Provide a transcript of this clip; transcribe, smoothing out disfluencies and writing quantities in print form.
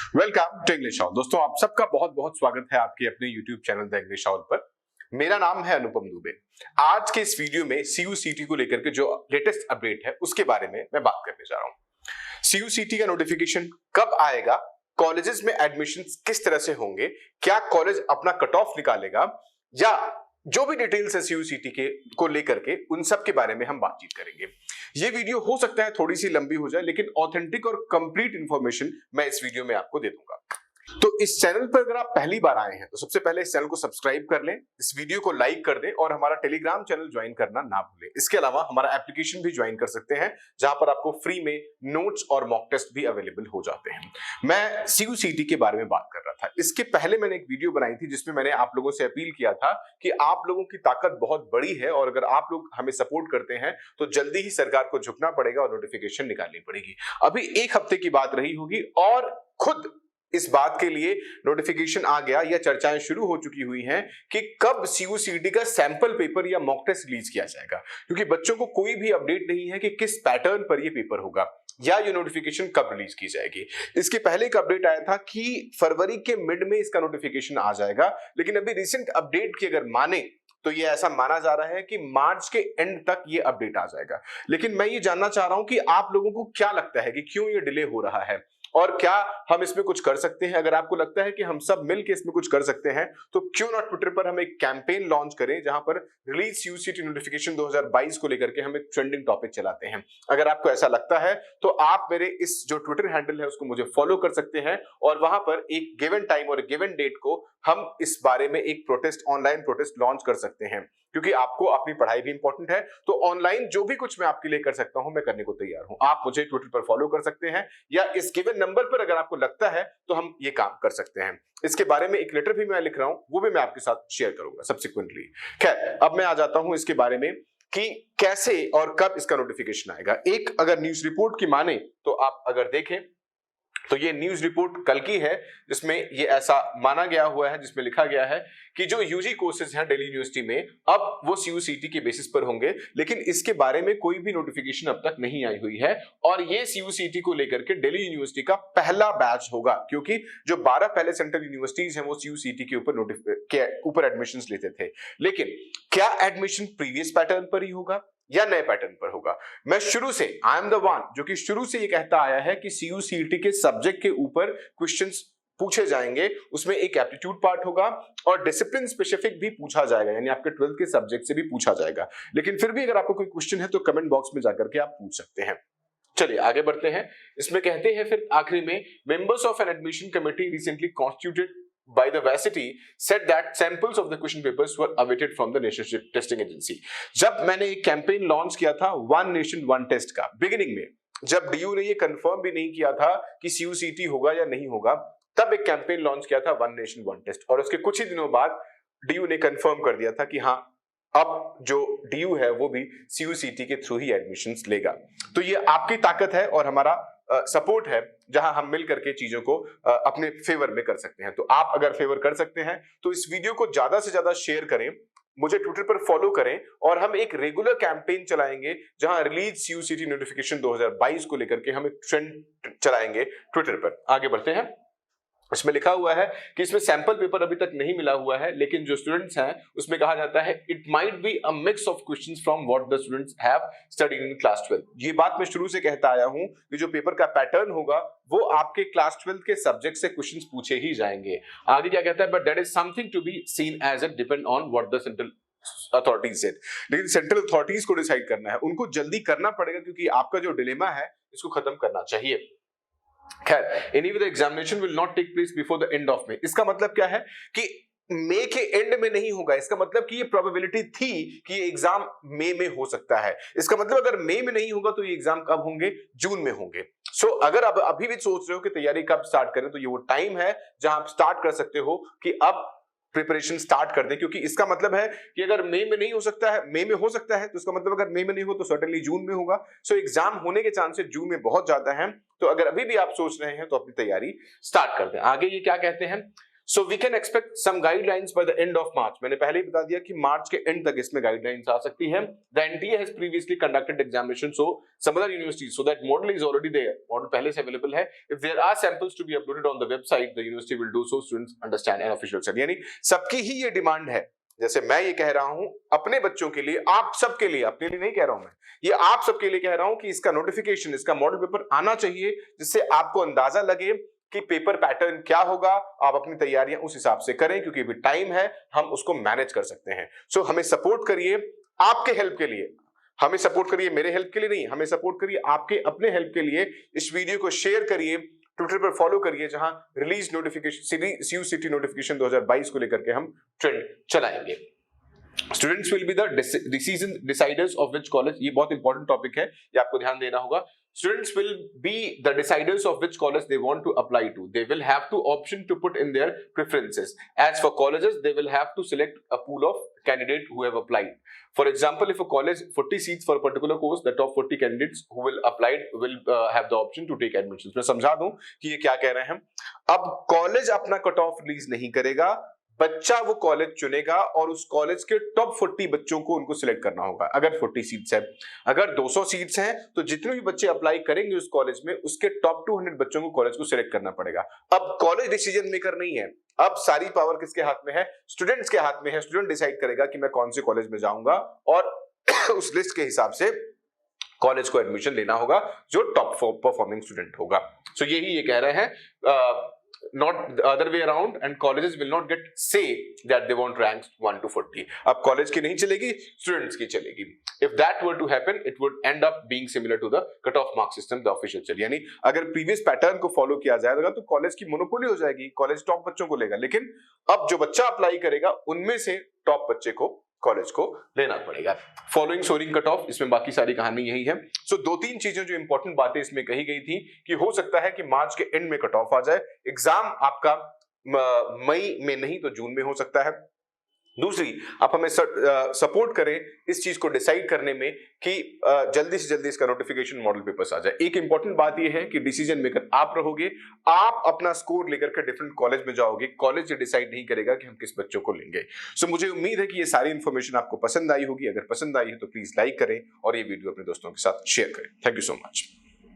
Welcome to English हाउल। दोस्तों, आप सबका बहुत बहुत स्वागत है आपके अपने YouTube चैनल द इंग्लिश हाउल पर। मेरा नाम है अनुपम दुबे। आज के इस वीडियो में CUCT को लेकर के जो लेटेस्ट अपडेट है उसके बारे में मैं बात करने जा रहा हूं। CUCT का नोटिफिकेशन कब आएगा, कॉलेजेस में एडमिशन किस तरह से होंगे, क्या कॉलेज अपना कट ऑफ निकालेगा, या जो भी डिटेल्स है CUCT के को लेकर के उन सब के बारे में हम बातचीत करेंगे। ये वीडियो हो सकता है थोड़ी सी लंबी हो जाए, लेकिन ऑथेंटिक और कंप्लीट इंफॉर्मेशन मैं इस वीडियो में आपको दे दूंगा। तो इस चैनल पर अगर आप पहली बार आए हैं तो सबसे पहले इस चैनल को सब्सक्राइब कर लें, इस वीडियो को लाइक कर दें और हमारा टेलीग्राम चैनल ज्वाइन करना ना भूलें। इसके अलावा हमारा एप्लीकेशन भी ज्वाइन कर सकते हैं, जहां पर आपको फ्री में नोट्स और मॉक टेस्ट भी अवेलेबल हो जाते हैं। मैं CUCT के बारे में बात कर रहा था। इसके पहले मैंने एक वीडियो बनाई थी जिसमें मैंने आप लोगों से अपील किया था कि आप लोगों की ताकत बहुत बड़ी है और अगर आप लोग हमें सपोर्ट करते हैं तो जल्दी ही सरकार को झुकना पड़ेगा और नोटिफिकेशन निकालनी पड़ेगी। अभी एक हफ्ते की बात रही होगी और खुद इस बात के लिए नोटिफिकेशन आ गया या चर्चाएं शुरू हो चुकी हुई हैं कि कब CUCT का सैंपल पेपर या मॉक टेस्ट रिलीज किया जाएगा, क्योंकि बच्चों को कोई भी अपडेट नहीं है कि किस पैटर्न पर यह पेपर होगा या ये नोटिफिकेशन कब रिलीज की जाएगी। इसके पहले एक अपडेट आया था कि फरवरी के मिड में इसका नोटिफिकेशन आ जाएगा, लेकिन अभी रिसेंट अपडेट की अगर माने तो ये ऐसा माना जा रहा है कि मार्च के एंड तक ये अपडेट आ जाएगा। लेकिन मैं ये जानना चाह रहा हूं कि आप लोगों को क्या लगता है कि क्यों ये डिले हो रहा है और क्या हम इसमें कुछ कर सकते हैं। अगर आपको लगता है कि हम सब मिलकर इसमें कुछ कर सकते हैं तो क्यों ना ट्विटर पर हम एक कैंपेन लॉन्च करें जहां पर रिलीज CUCT नोटिफिकेशन 2022 को लेकर के हम एक ट्रेंडिंग टॉपिक चलाते हैं। अगर आपको ऐसा लगता है तो आप मेरे इस जो ट्विटर हैंडल है उसको मुझे फॉलो कर सकते हैं और वहां पर एक गिवन टाइम और गिवन डेट को हम इस बारे में एक प्रोटेस्ट, ऑनलाइन प्रोटेस्ट लॉन्च कर सकते हैं, क्योंकि आपको अपनी पढ़ाई भी इंपॉर्टेंट है। तो ऑनलाइन जो भी कुछ मैं आपके लिए कर सकता हूं मैं करने को तैयार हूं। आप मुझे ट्विटर पर फॉलो कर सकते हैं या इस गिवन नंबर पर अगर आपको लगता है तो हम ये काम कर सकते हैं। इसके बारे में एक लेटर भी मैं लिख रहा हूं, वो भी मैं आपके साथ शेयर करूंगा सब्सिक्वेंटली। खैर, अब मैं आ जाता हूं इसके बारे में कि कैसे और कब इसका नोटिफिकेशन आएगा। एक अगर न्यूज रिपोर्ट की माने तो आप अगर देखें तो ये न्यूज रिपोर्ट कल की है, जिसमें ये ऐसा माना गया हुआ है, जिसमें लिखा गया है कि जो यूजी कोर्सेज हैं दिल्ली यूनिवर्सिटी में अब वो CUCT के बेसिस पर होंगे, लेकिन इसके बारे में कोई भी नोटिफिकेशन अब तक नहीं आई हुई है। और ये CUCT को लेकर के दिल्ली यूनिवर्सिटी का पहला बैच होगा, क्योंकि जो 12 पहले सेंट्रल यूनिवर्सिटीज हैं वो CUCT के ऊपर एडमिशन लेते थे। लेकिन क्या एडमिशन प्रीवियस पैटर्न पर ही होगा या नए पैटर्न पर होगा? मैं शुरू से, आई एम द वन जो कि शुरू से ये कहता आया है कि CUCT के सब्जेक्ट के ऊपर क्वेश्चंस पूछे जाएंगे, उसमें एक एप्टीट्यूड पार्ट होगा और डिसिप्लिन स्पेसिफिक भी पूछा जाएगा, यानी आपके 12th के सब्जेक्ट से भी पूछा जाएगा। लेकिन फिर भी अगर आपको कोई क्वेश्चन है तो कमेंट बॉक्स में जाकर के आप पूछ सकते हैं। चलिए आगे बढ़ते हैं। इसमें कहते हैं फिर आखिरी में, members of an admission committee recently constituted by the varsity said that samples of the question papers were awaited from the National Testing Agency। जब मैंने एक कैंपेन लॉन्च किया था वन नेशन वन टेस्ट का बिगिनिंग में, जब DU ने ये कंफर्म भी नहीं किया था कि CUCT होगा या नहीं होगा, तब एक कैंपेन लॉन्च किया था वन नेशन वन टेस्ट, और उसके कुछ ही दिनों बाद DU ने कंफर्म कर दिया था कि हाँ, अब जो DU है वो भी CUCT के थ्रू ही एडमिशंस लेगा। तो ये आपकी ताकत है और हमारा सपोर्ट है, जहां हम मिल करके चीजों को अपने फेवर में कर सकते हैं। तो आप अगर फेवर कर सकते हैं तो इस वीडियो को ज्यादा से ज्यादा शेयर करें, मुझे ट्विटर पर फॉलो करें और हम एक रेगुलर कैंपेन चलाएंगे जहां रिलीज CUCT नोटिफिकेशन 2022 को लेकर के हम एक ट्रेंड चलाएंगे ट्विटर पर। आगे बढ़ते हैं। इसमें लिखा हुआ है कि इसमें सैंपल पेपर अभी तक नहीं मिला हुआ है, लेकिन जो स्टूडेंट्स हैं उसमें कहा जाता है it might be a mix of questions from what the students have studied in class 12। ये बात मैं शुरू से कहता आया हूं कि जो पेपर का पैटर्न होगा वो आपके क्लास 12 के सब्जेक्ट से क्वेश्चंस पूछे ही जाएंगे। आगे क्या कहता है, but that is something to be seen as it depend on what the central authorities said. लेकिन सेंट्रल अथॉरिटीज को डिसाइड करना है, उनको जल्दी करना पड़ेगा, क्योंकि आपका जो डिलेमा है इसको खत्म करना चाहिए। खैर, anyway the examination will not take place before the end of May। इसका मतलब क्या है कि मई के एंड में नहीं होगा। इसका मतलब कि ये प्रोबेबिलिटी थी कि ये एग्जाम मई में हो सकता है। इसका मतलब अगर मई में नहीं होगा तो ये एग्जाम कब होंगे? जून में होंगे। सो अगर अब अभी भी सोच रहे हो कि तैयारी कब स्टार्ट करें, तो ये वो टाइम है जहां आप स्टार्ट कर सकते हो कि अब प्रिपरेशन स्टार्ट कर दें, क्योंकि इसका मतलब है कि अगर मई में नहीं हो सकता है, मई में हो सकता है, तो इसका मतलब अगर मई में नहीं हो तो सर्टेनली जून में होगा। सो एग्जाम होने के चांसेस जून में बहुत ज्यादा हैं। तो अगर अभी भी आप सोच रहे हैं तो अपनी तैयारी स्टार्ट कर दें। आगे ये क्या कहते हैं, so we can expect some guidelines by the end of March. मैंने पहले ही बता दिया कि मार्च के एंड तक इसमें गाइडलाइंस आ सकती है। The NTA has previously conducted examination, so some other universities, so that model is already there, model पहले से अवेलेबल है। If there are samples to be uploaded on the website, the university will do so, students understand an official website. यानी सबकी ही ये demand है, जैसे मैं ये कह रहा हूं अपने बच्चों के लिए, आप सबके लिए, अपने लिए नहीं कह रहा हूं मैं, ये आप सबके लिए कह रहा हूं कि इसका नोटिफिकेशन, इसका मॉडल पेपर आना चाहिए, जिससे आपको अंदाजा लगे कि पेपर पैटर्न क्या होगा। आप अपनी तैयारियां उस हिसाब से करें, क्योंकि अभी टाइम है, हम उसको मैनेज कर सकते हैं। सो हमें सपोर्ट करिए आपके हेल्प के लिए, हमें सपोर्ट करिए मेरे हेल्प के लिए नहीं, हमें सपोर्ट करिए आपके अपने हेल्प के लिए। इस वीडियो को शेयर करिए, ट्विटर पर फॉलो करिए, जहां रिलीज नोटिफिकेशन, सीयूसीटी नोटिफिकेशन 2022 को लेकर के हम ट्रेंड चलाएंगे। Students will be the decision deciders of which college, ये बहुत इंपॉर्टेंट टॉपिक है, ये आपको ध्यान देना होगा। Students will be the deciders of which college they want to apply to. They will have to option to put in their preferences. As for colleges, they will have to select a pool of candidates who have applied. For example, if a college 40 seats for a particular course, the top 40 candidates who will applied will have the option to take admissions. मैं समझा दूं कि ये क्या कह रहे हैं। अब कॉलेज अपना कट ऑफ रिलीज नहीं करेगा, बच्चा वो कॉलेज चुनेगा और उस कॉलेज के टॉप 40 बच्चों को उनको सिलेक्ट करना होगा। अगर 40 सीट्स है, अगर 200 सीट्स हैं, तो जितने भी बच्चे अप्लाई करेंगे उस कॉलेज में, उसके टॉप 200 बच्चों को कॉलेज को सिलेक्ट करना पड़ेगा। अब कॉलेज डिसीजन मेकर नहीं है, अब सारी पावर किसके हाथ में है? स्टूडेंट्स के हाथ में है। स्टूडेंट डिसाइड करेगा कि मैं कौन से कॉलेज में जाऊंगा और उस लिस्ट के हिसाब से कॉलेज को एडमिशन लेना होगा जो टॉप परफॉर्मिंग स्टूडेंट होगा। सो यही ये कह रहे हैं, not the other way around, and colleges will not get say that they want ranks 1 to 40. अब कॉलेज की नहीं चलेगी, स्टूडेंट्स की चलेगी। If that were to happen, it would end up being similar to the cut-off mark system, the official चल। यानी अगर previous pattern को फॉलो किया जाएगा तो कॉलेज की मोनोपोली हो जाएगी, कॉलेज टॉप बच्चों को लेगा, लेकिन अब जो बच्चा अप्लाई करेगा उनमें से टॉप बच्चे को कॉलेज को लेना पड़ेगा। फॉलोइंग सोरिंग कट ऑफ, इसमें बाकी सारी कहानी यही है। सो दो तीन चीजें जो इंपॉर्टेंट बातें इसमें कही गई थी कि हो सकता है कि मार्च के एंड में कट ऑफ आ जाए, एग्जाम आपका मई में नहीं तो जून में हो सकता है। दूसरी, आप हमें सपोर्ट करें इस चीज को डिसाइड करने में कि जल्दी से जल्दी इसका नोटिफिकेशन मॉडल पेपर्स आ जाए। एक इंपॉर्टेंट बात यह है कि डिसीजन मेकर आप रहोगे, आप अपना स्कोर लेकर के डिफरेंट कॉलेज में जाओगे, कॉलेज ये डिसाइड नहीं करेगा कि हम किस बच्चों को लेंगे। सो मुझे उम्मीद है कि ये सारी इंफॉर्मेशन आपको पसंद आई होगी। अगर पसंद आई है तो प्लीज लाइक करें और ये वीडियो अपने दोस्तों के साथ शेयर करें। Thank you so much.